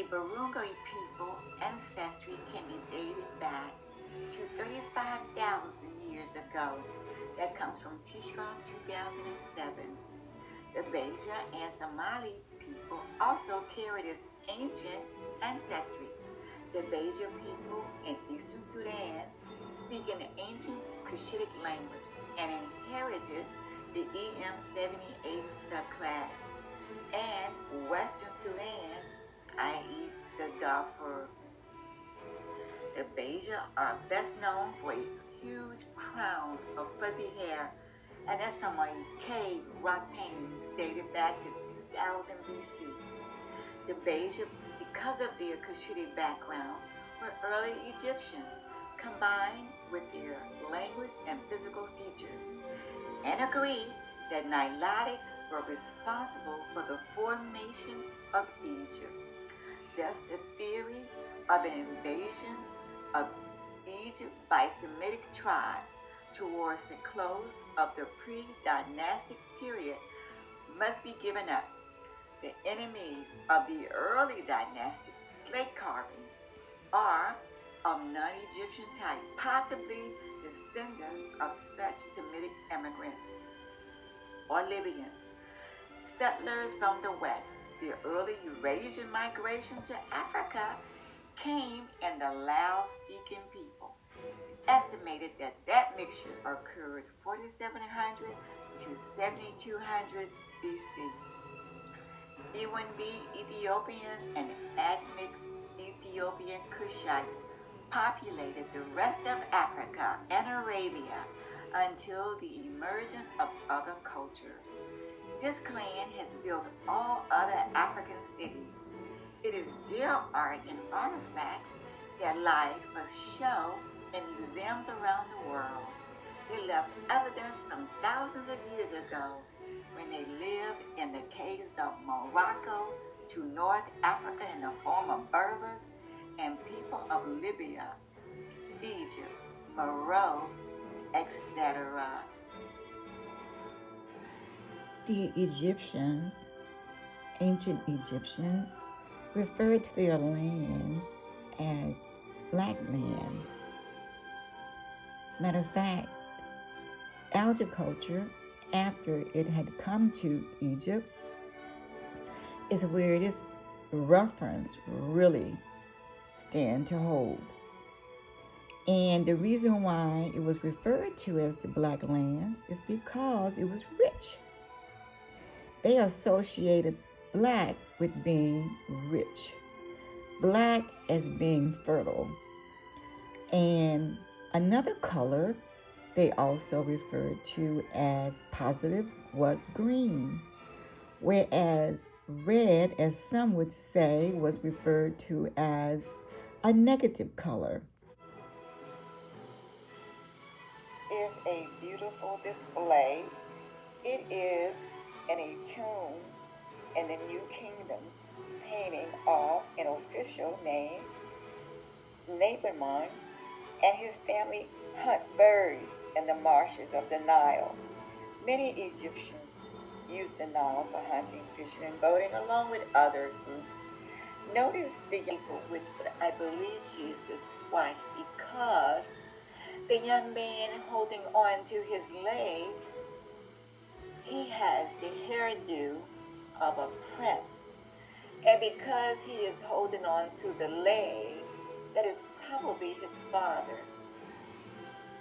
The Barungi people ancestry can be dated back to 35,000 years ago. That comes from Tishra 2007. The Beja and Somali people also carry this ancient ancestry. The Beja people in eastern Sudan speak an ancient Cushitic language and inherited the EM78 subclass, and western Sudan, i.e., the Darfur. The Beja are best known for a huge crown of fuzzy hair, and that's from a cave rock painting dated back to 2000 BC. The Beja, because of their Cushitic background, were early Egyptians combined with their language and physical features, and agree that Nilotics were responsible for the formation of Egypt. Thus, the theory of an invasion of Egypt by Semitic tribes towards the close of the pre-dynastic period must be given up. The enemies of the early dynastic slate carvings are of non-Egyptian type, possibly descendants of such Semitic immigrants or Libyans. Settlers from the west, the early Eurasian migrations to Africa came in the Lao-speaking people. Estimated that mixture occurred 4700 to 7200 BC. Ewenbi Ethiopians and admixed Ethiopian Kushites populated the rest of Africa and Arabia until the emergence of other cultures. This clan has built all other African cities. It is their art and artifacts that lie for show in museums around the world. They left evidence from thousands of years ago when they lived in the caves of Morocco to North Africa in the form of Berbers and people of Libya, Egypt, Morocco, etc. The Egyptians, ancient Egyptians, referred to their land as black lands. Matter of fact, agriculture, after it had come to Egypt, is where this reference really stand to hold. And the reason why it was referred to as the black lands is because it was rich. They associated black with being rich, black as being fertile. And another color they also referred to as positive was green, whereas red, as some would say, was referred to as a negative color. Is a beautiful display. It is a tomb in the New Kingdom painting of an official named Nabermon, and his family hunt birds in the marshes of the Nile. Many Egyptians use the Nile for hunting, fishing, and boating, along with other groups. Notice the people, which I believe she is his wife, because the young man holding on to his leg, he has the hairdo of a prince. And because he is holding on to the leg, that is probably his father.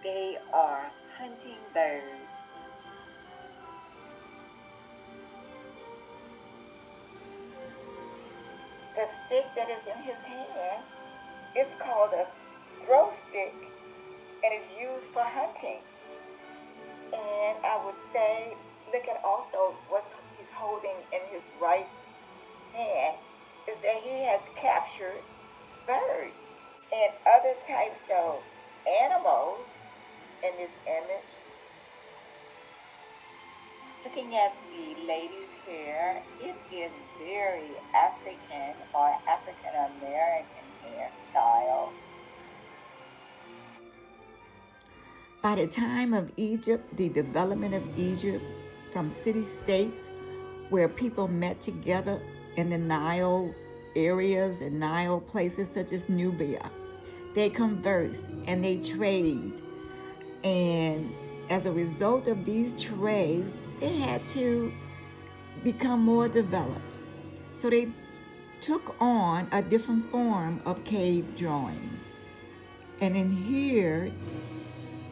They are hunting birds. The stick that is in his hand is called a throw stick and is used for hunting. And I would say, look at also what he's holding in his right hand is that he has captured birds and other types of animals in this image. Looking at the lady's hair, it is very African or African American hairstyles. By the time of Egypt, the development of Egypt from city-states where people met together in the Nile areas and Nile places such as Nubia. They converse and they trade. And as a result of these trades, they had to become more developed. So they took on a different form of cave drawings. And in here,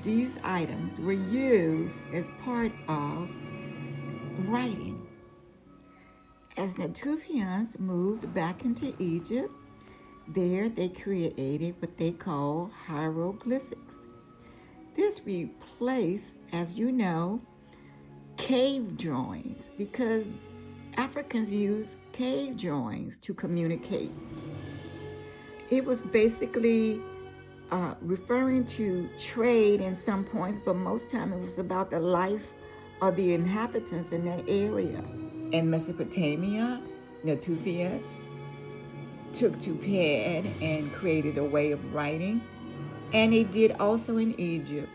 these items were used as part of writing. As Natufians moved back into Egypt, there they created what they call hieroglyphics. This replaced, as you know, cave drawings because Africans used cave drawings to communicate. It was basically referring to trade in some points, but most time it was about the life of the inhabitants in that area. In Mesopotamia, Natufians took to pad and created a way of writing, and they did also in Egypt.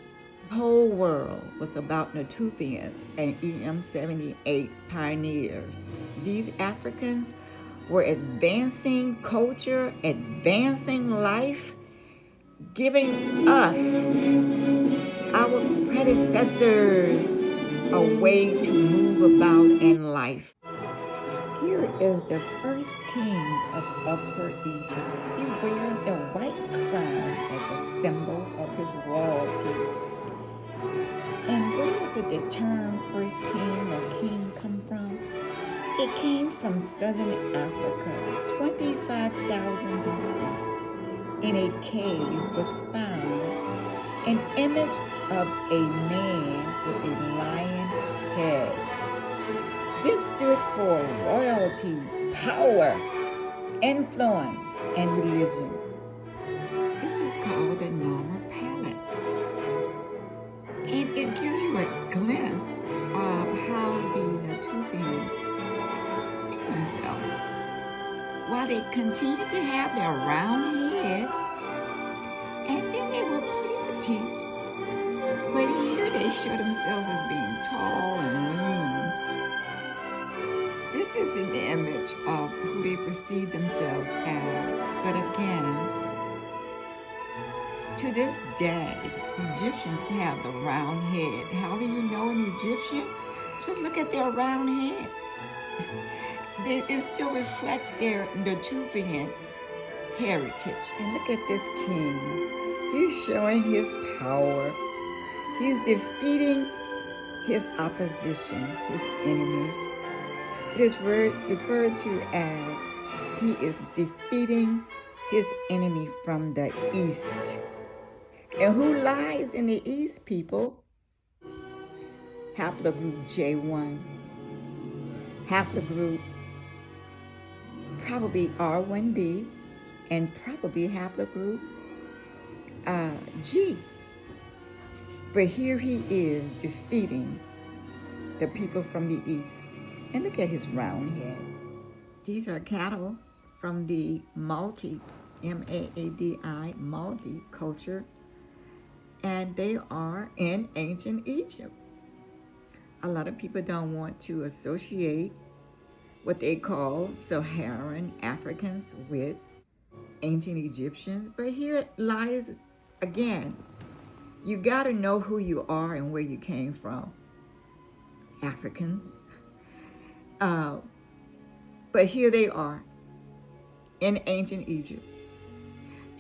The whole world was about Natufians and EM78 pioneers. These Africans were advancing culture, advancing life, giving us, our predecessors, a way to move about in life. Here is the first king of Upper Egypt. He wears the white crown as a symbol of his royalty. And where did the term first king or king come from? It came from southern Africa, 25,000 BC. In a cave was found an image of a man with a lion head. This stood for royalty, power, influence, and religion. This is called a normal palette. And it gives you a glimpse of how the Natufians see themselves. While they continue to have their round head, and then they were pretty petite, but here they show themselves as being tall and lean. This is an image of who they perceive themselves as. But again, to this day, Egyptians have the round head. How do you know an Egyptian? Just look at their round head. It still reflects their Natufian heritage. And look at this king. He's showing his power. He's defeating his opposition, his enemy. It is referred to as he is defeating his enemy from the east. And who lies in the east, people? Haplogroup J1. Haplogroup probably R1b, and probably haplogroup G. But here he is defeating the people from the east. And look at his round head. These are cattle from the Malti, M-A-A-D-I, Malti culture. And they are in ancient Egypt. A lot of people don't want to associate what they call Saharan Africans with ancient Egyptians. But here lies, again, you got to know who you are and where you came from. Africans. But here they are in ancient Egypt.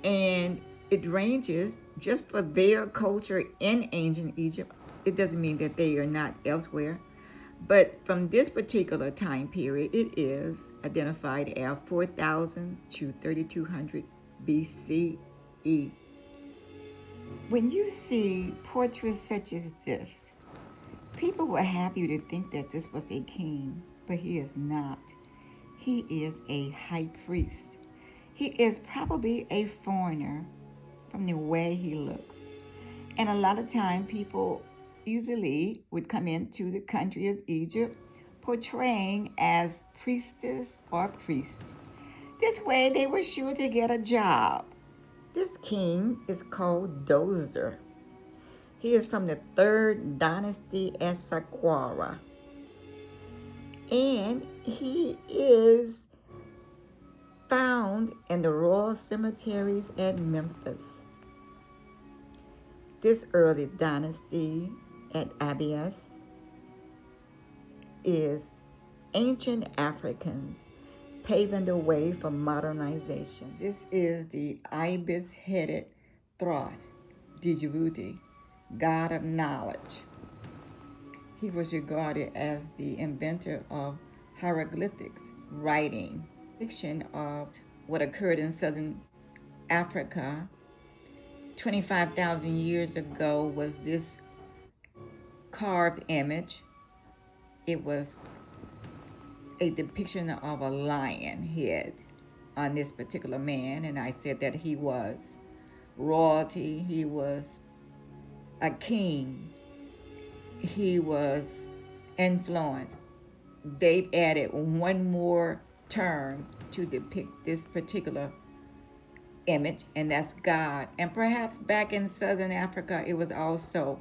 And it ranges just for their culture in ancient Egypt. It doesn't mean that they are not elsewhere. But from this particular time period, it is identified as 4000 to 3200 BCE. When you see portraits such as this, people were happy to think that this was a king, but he is not. He is a high priest. He is probably a foreigner from the way he looks. And a lot of time people easily would come into the country of Egypt portraying as priestess or priest. This way they were sure to get a job. This king is called Dozer. He is from the 3rd dynasty as Saqqara. And he is found in the royal cemeteries at Memphis. This early dynasty at Abydos is ancient Africans paving the way for modernization. This is the ibis-headed Thoth, Djibouti, god of knowledge. He was regarded as the inventor of hieroglyphics, writing. Fiction of what occurred in southern Africa 25,000 years ago was this carved image. It was a depiction of a lion head on this particular man, and I said that he was royalty, he was a king, he was influence. They've added one more term to depict this particular image, and that's God. And perhaps back in southern Africa, it was also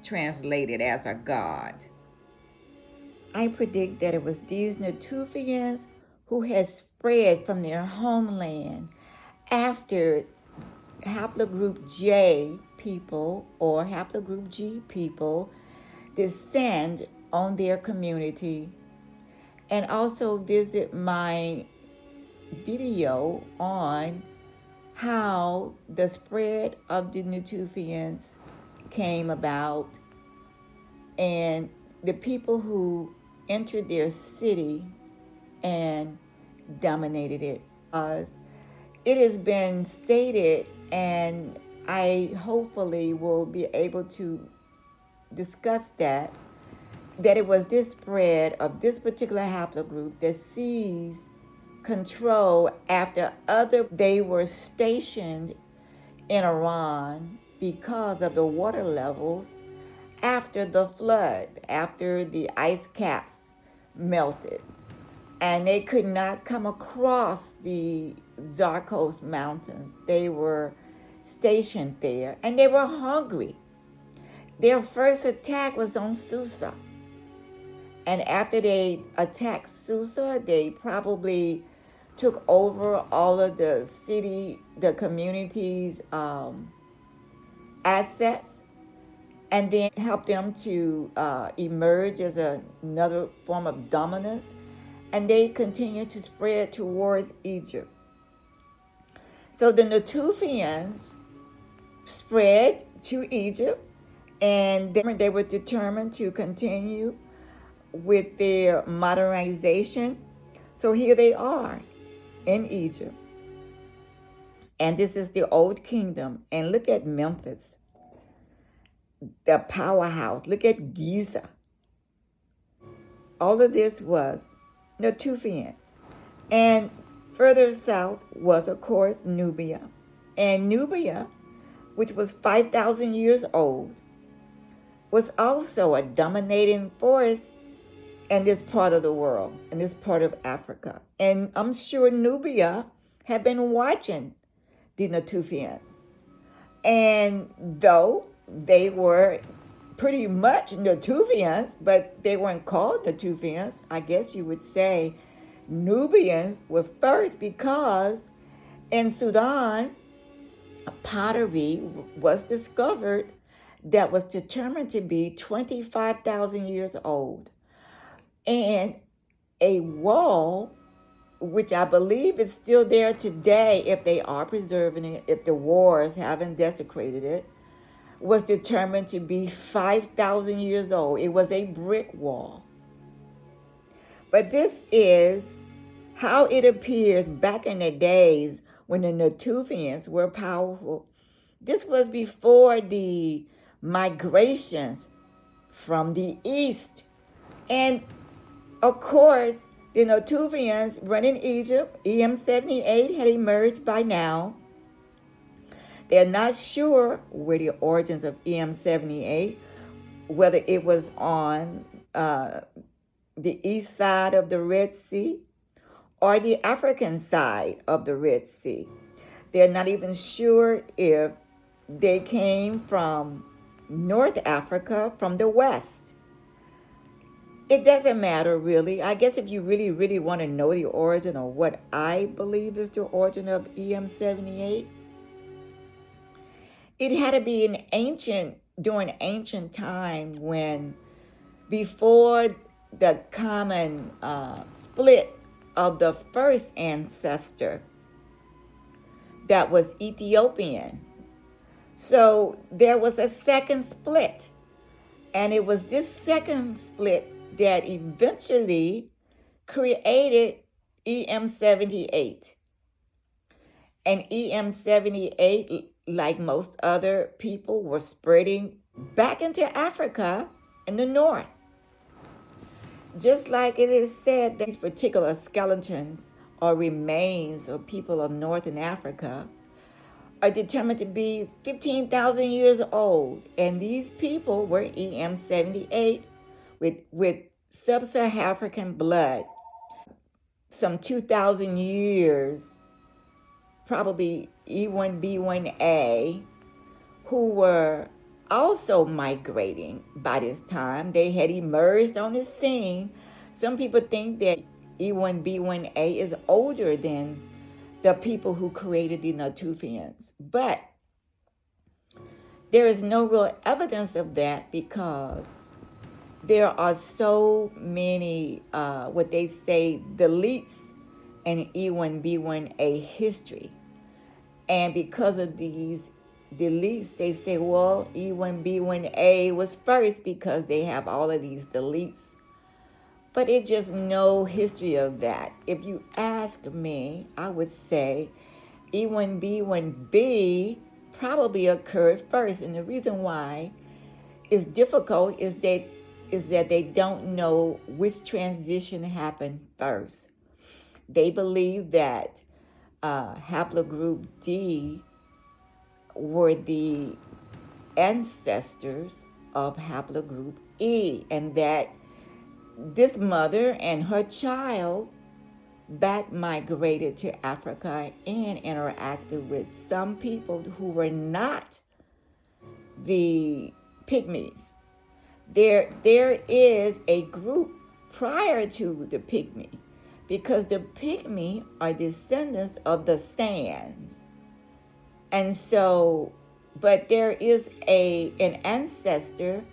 translated as a god. I predict that it was these Natufians who had spread from their homeland after haplogroup J people or haplogroup G people descend on their community. And also visit my video on how the spread of the Natufians came about and the people who entered their city and dominated it. It has been stated, and I hopefully will be able to discuss that it was this spread of this particular haplogroup that seized control after they were stationed in Iran because of the water levels after the flood, after the ice caps melted. And they could not come across the Zarkos Mountains. They were stationed there, and they were hungry. Their first attack was on Susa. And after they attacked Susa, they probably took over all of the community's assets, and then helped them to emerge as another form of dominance. And they continued to spread towards Egypt. So the Natufians spread to Egypt, and they were determined to continue with their modernization. So here they are in Egypt. And this is the old kingdom. And look at Memphis, the powerhouse. Look at Giza. All of this was Natufian. And further south was, of course, Nubia. And Nubia, which was 5,000 years old, was also a dominating force in this part of the world, in this part of Africa. And I'm sure Nubia had been watching the Natufians. And though they were pretty much Natufians, but they weren't called Natufians, I guess you would say Nubians were first, because in Sudan, pottery was discovered that was determined to be 25,000 years old. And a wall, which I believe is still there today, if they are preserving it, if the wars haven't desecrated it, was determined to be 5,000 years old. It was a brick wall. But this is how it appears back in the days when the Natufians were powerful. This was before the migrations from the east. And of course, the Natufians running Egypt, EM78 had emerged by now. They're not sure where the origins of EM78, whether it was on the east side of the Red Sea or the African side of the Red Sea. They're not even sure if they came from North Africa, from the west. It doesn't matter really. I guess if you really, really want to know the origin or what I believe is the origin of EM78, it had to be during ancient time when, before the common split of the first ancestor that was Ethiopian. So there was a second split. And it was this second split that eventually created EM78. And EM78, like most other people, were spreading back into Africa in the north. Just like it is said that these particular skeletons or remains of people of northern Africa are determined to be 15,000 years old. And these people were EM78 with sub-Saharan blood, some 2,000 years, probably E1B1A, who were also migrating by this time. They had emerged on the scene. Some people think that E1B1A is older than the people who created the Natufians. But there is no real evidence of that because there are so many, what they say, deletes in E1B1A history. And because of these deletes, they say, well, E1B1A was first because they have all of these deletes. But it's just no history of that. If you ask me, I would say E1B1B probably occurred first. And the reason why it's difficult is that they don't know which transition happened first. They believe that haplogroup D were the ancestors of haplogroup E, and that this mother and her child back migrated to Africa and interacted with some people who were not the pygmies. There is a group prior to the pygmy, because the pygmy are descendants of the Sands. And so, but there is an ancestor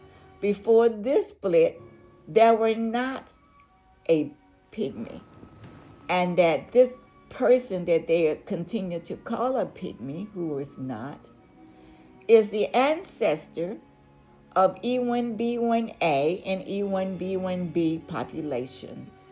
before this split that were not a pygmy. And that this person that they continue to call a pygmy, who is not, is the ancestor of E1B1A and E1B1B populations.